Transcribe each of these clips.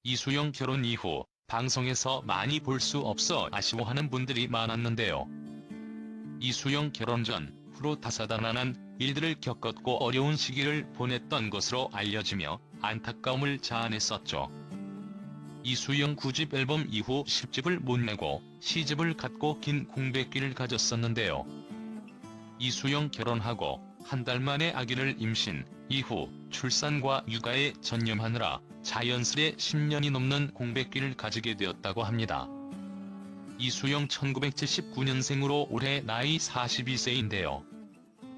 이수영 결혼 이후 방송에서 많이 볼 수 없어 아쉬워하는 분들이 많았는데요. 이수영 결혼 전, 후로 다사다난한 일들을 겪었고 어려운 시기를 보냈던 것으로 알려지며 안타까움을 자아냈었죠. 이수영 9집 앨범 이후 10집을 못 내고 시집을 갖고 긴 공백기를 가졌었는데요. 이수영 결혼하고 한 달 만에 아기를 임신, 이후 출산과 육아에 전념하느라 자연스레 10년이 넘는 공백기를 가지게 되었다고 합니다. 이수영 1979년생으로 올해 나이 42세인데요.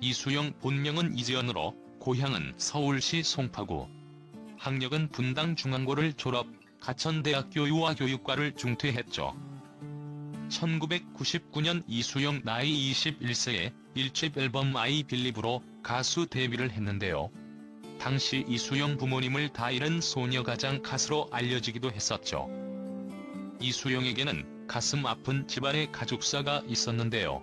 이수영 본명은 이지연으로 고향은 서울시 송파구. 학력은 분당중앙고를 졸업, 가천대학교 유아교육과를 중퇴했죠. 1999년 이수영 나이 21세에 1집 앨범 I Believe로 가수 데뷔를 했는데요. 당시 이수영 부모님을 다 잃은 소녀가장 가수로 알려지기도 했었죠. 이수영에게는 가슴 아픈 집안의 가족사가 있었는데요.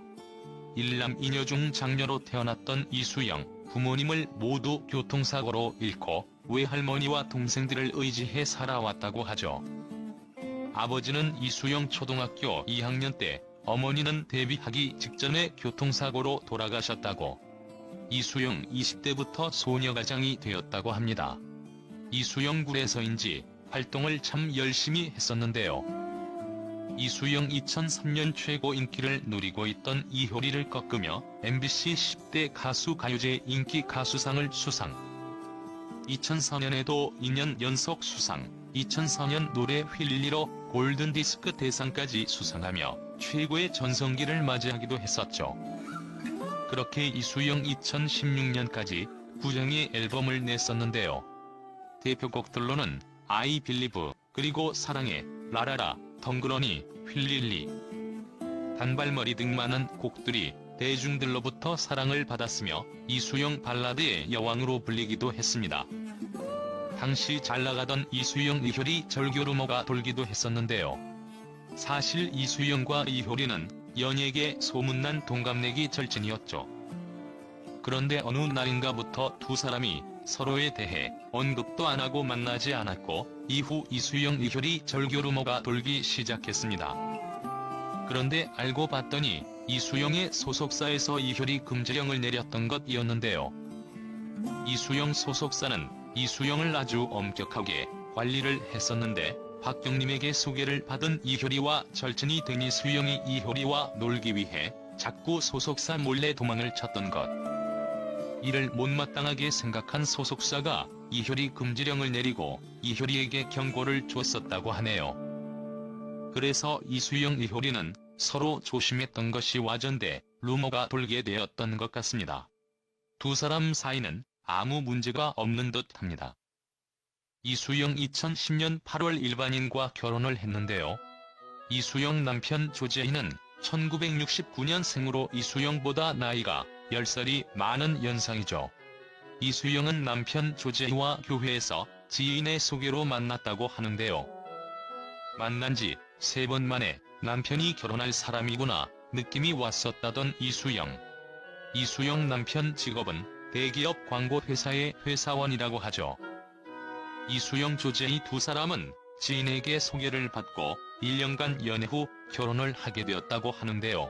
일남 이녀 중 장녀로 태어났던 이수영, 부모님을 모두 교통사고로 잃고 외할머니와 동생들을 의지해 살아왔다고 하죠. 아버지는 이수영 초등학교 2학년 때, 어머니는 데뷔하기 직전에 교통사고로 돌아가셨다고. 이수영 20대부터 소녀가장이 되었다고 합니다. 이수영 굴에서인지 활동을 참 열심히 했었는데요. 이수영 2003년 최고 인기를 누리고 있던 이효리를 꺾으며 MBC 10대 가수 가요제 인기 가수상을 수상. 2004년에도 2년 연속 수상, 2004년 노래 휠리로 골든디스크 대상까지 수상하며 최고의 전성기를 맞이하기도 했었죠. 그렇게 이수영 2016년까지 9장의 앨범을 냈었는데요. 대표곡들로는 I Believe, 그리고 사랑해, 라라라, 덩그러니, 휠릴리, 단발머리 등 많은 곡들이 대중들로부터 사랑을 받았으며 이수영 발라드의 여왕으로 불리기도 했습니다. 당시 잘나가던 이수영 이효리 절교 루머가 돌기도 했었는데요. 사실 이수영과 이효리는 연예계 소문난 동갑내기 절친이었죠. 그런데 어느 날인가부터 두 사람이 서로에 대해 언급도 안 하고 만나지 않았고 이후 이수영 이효리 절교 루머가 돌기 시작했습니다. 그런데 알고 봤더니 이수영의 소속사에서 이효리 금지령을 내렸던 것이었는데요. 이수영 소속사는 이수영을 아주 엄격하게 관리를 했었는데 박경림에게 소개를 받은 이효리와 절친이 된 이수영이 이효리와 놀기 위해 자꾸 소속사 몰래 도망을 쳤던 것. 이를 못마땅하게 생각한 소속사가 이효리 금지령을 내리고 이효리에게 경고를 줬었다고 하네요. 그래서 이수영 이효리는 서로 조심했던 것이 와전돼 루머가 돌게 되었던 것 같습니다. 두 사람 사이는 아무 문제가 없는 듯합니다. 이수영 2010년 8월 일반인과 결혼을 했는데요. 이수영 남편 조재희는 1969년생으로 이수영보다 나이가 10살이 많은 연상이죠. 이수영은 남편 조재희와 교회에서 지인의 소개로 만났다고 하는데요. 만난 지 3번 만에 남편이 결혼할 사람이구나 느낌이 왔었다던 이수영. 이수영 남편 직업은 대기업 광고회사의 회사원이라고 하죠. 이수영 조재희 두 사람은 지인에게 소개를 받고 1년간 연애 후 결혼을 하게 되었다고 하는데요.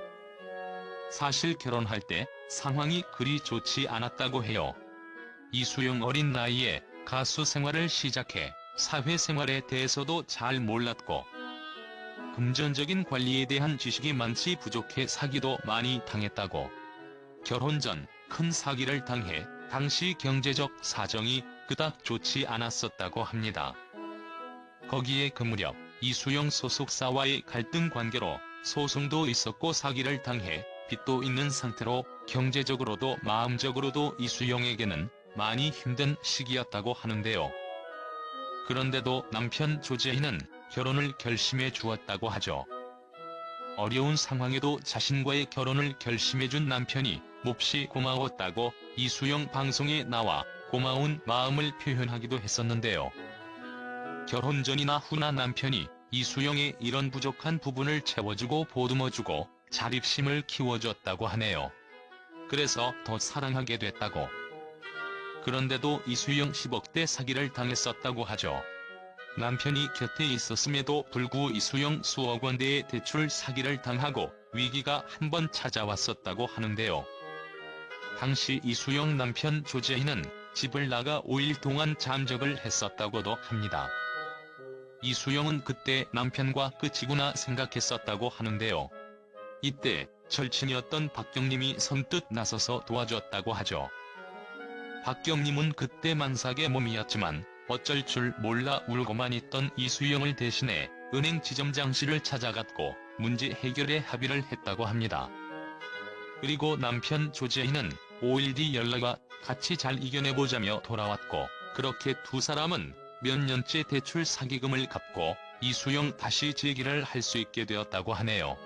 사실 결혼할 때 상황이 그리 좋지 않았다고 해요. 이수영 어린 나이에 가수 생활을 시작해 사회생활에 대해서도 잘 몰랐고 금전적인 관리에 대한 지식이 많지 부족해 사기도 많이 당했다고. 결혼 전 큰 사기를 당해 당시 경제적 사정이 그닥 좋지 않았었다고 합니다. 거기에 그 무렵 이수영 소속사와의 갈등 관계로 소송도 있었고 사기를 당해 빚도 있는 상태로 경제적으로도 마음적으로도 이수영에게는 많이 힘든 시기였다고 하는데요. 그런데도 남편 조재희는 결혼을 결심해 주었다고 하죠. 어려운 상황에도 자신과의 결혼을 결심해준 남편이 몹시 고마웠다고 이수영 방송에 나와 고마운 마음을 표현하기도 했었는데요. 결혼 전이나 후나 남편이 이수영의 이런 부족한 부분을 채워주고 보듬어주고 자립심을 키워줬다고 하네요. 그래서 더 사랑하게 됐다고. 그런데도 이수영 10억대 사기를 당했었다고 하죠. 남편이 곁에 있었음에도 불구 이수영 수억 원대의 대출 사기를 당하고 위기가 한 번 찾아왔었다고 하는데요. 당시 이수영 남편 조재희는 집을 나가 5일 동안 잠적을 했었다고도 합니다. 이수영은 그때 남편과 끝이구나 생각했었다고 하는데요. 이때 절친이었던 박경림이 선뜻 나서서 도와줬다고 하죠. 박경림은 그때 만삭의 몸이었지만 어쩔 줄 몰라 울고만 있던 이수영을 대신해 은행 지점장실을 찾아갔고 문제 해결에 합의를 했다고 합니다. 그리고 남편 조재희는 5일 뒤 연락와 같이 잘 이겨내보자며 돌아왔고, 그렇게 두 사람은 몇 년째 대출 사기금을 갚고 이수영 다시 재기를 할 수 있게 되었다고 하네요.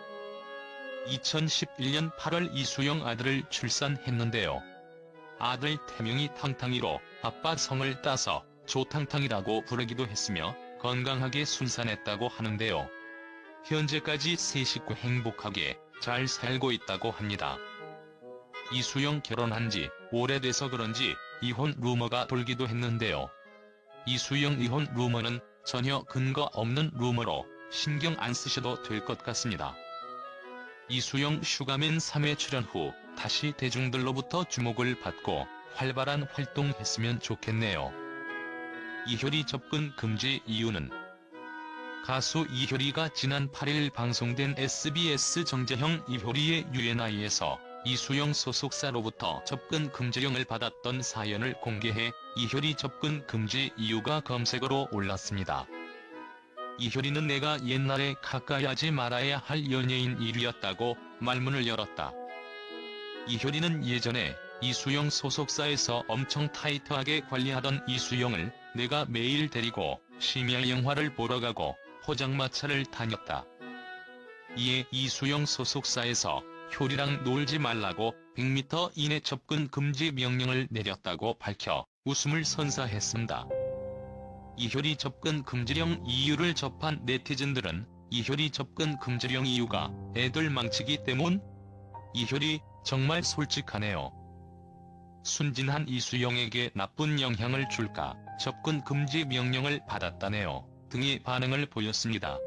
2011년 8월 이수영 아들을 출산했는데요. 아들 태명이 탕탕이로 아빠 성을 따서 조탕탕이라고 부르기도 했으며 건강하게 순산했다고 하는데요. 현재까지 세 식구 행복하게 잘 살고 있다고 합니다. 이수영 결혼한 지 오래돼서 그런지 이혼 루머가 돌기도 했는데요. 이수영 이혼 루머는 전혀 근거 없는 루머로 신경 안 쓰셔도 될 것 같습니다. 이수영 슈가맨 3회 출연 후 다시 대중들로부터 주목을 받고 활발한 활동했으면 좋겠네요. 이효리 접근 금지 이유는? 가수 이효리가 지난 8일 방송된 SBS 정재형 이효리의 U&I에서 이수영 소속사로부터 접근 금지령을 받았던 사연을 공개해 이효리 접근 금지 이유가 검색어로 올랐습니다. 이효리는 내가 옛날에 가까이 하지 말아야 할 연예인 1위였다고 말문을 열었다. 이효리는 예전에 이수영 소속사에서 엄청 타이트하게 관리하던 이수영을 내가 매일 데리고 심야 영화를 보러 가고 포장마차를 다녔다. 이에 이수영 소속사에서 효리랑 놀지 말라고 100m 이내 접근 금지 명령을 내렸다고 밝혀 웃음을 선사했습니다. 이효리 접근 금지령 이유를 접한 네티즌들은 이효리 접근 금지령 이유가 애들 망치기 때문? 이효리 정말 솔직하네요. 순진한 이수영에게 나쁜 영향을 줄까 접근 금지 명령을 받았다네요 등의 반응을 보였습니다.